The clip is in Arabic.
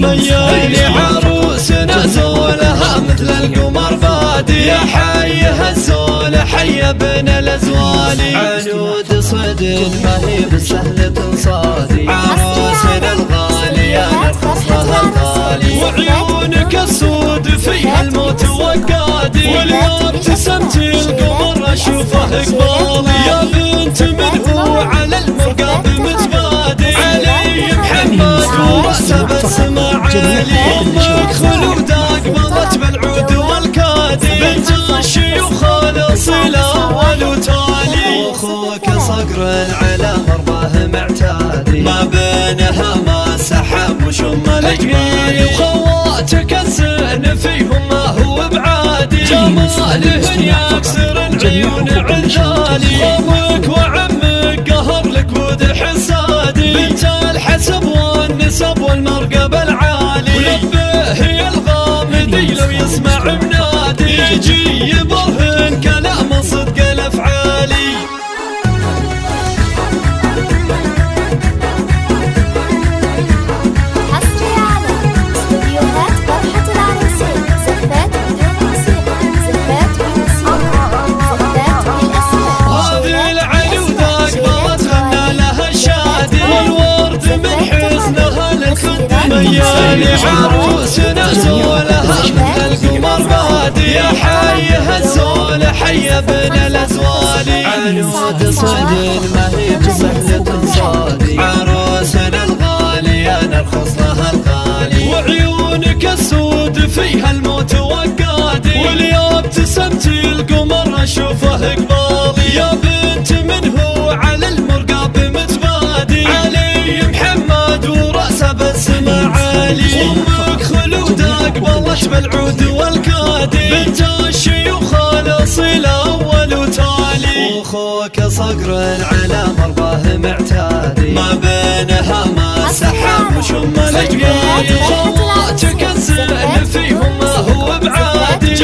ميالي عروسنا زولها مثل القمر بادي، يا حي هالزول حي ابن الازوالي، عنود صدق ما هي بسهلة صادي، عروسنا الغالية نرخص لها الغالي، وعيونك السود فيها الموت وقادي، واليوم ابتسمتي القمر اشوفه قبالي، يا بنت من هو على المرقاب متبادي، علي محمد وراسه بالسما عالي، امك خلودة قبضت بالعود والكادي، بنت الشيوخ الاصيلة اول وتالي، واخوك صقر على مرضاه معتادي، ما بينها ما سحب وشم الجمالي، وخواتك الزين فيهم ما هو بعادي، جمالهن يكسر عيون عذالي، امك وعمك قهر لك ود حسادي، بنت الحسب والنسب والمرقب العالي، ولبه يا الغامدي لو يسمع منادي، يجي يبرهن كلام صدق الافعالي. ميالي عروسنا زولها مثل القمر بادي، يا حي هالزول حي ابن الازوالي، عنود صدق ما هي بسهلة صادي، عروسنا الغالية نرخص لها الغالي، وعيونك السود فيها الموت وقادي، واليوم ابتسمتي القمر اشوفه قبالي، يا بنت من هو على المرقاب متبادي، علي محمد وراسه بالسما عالي، امك خلودة قبلت بالعود والكادي، بنت الشيوخ الاصيلة اول وتالي، واخوك صقر على مرضاه معتادي، ما بينها ما سحب وشم الجمالي، خواتك الزين فيهم ما هو بعادي،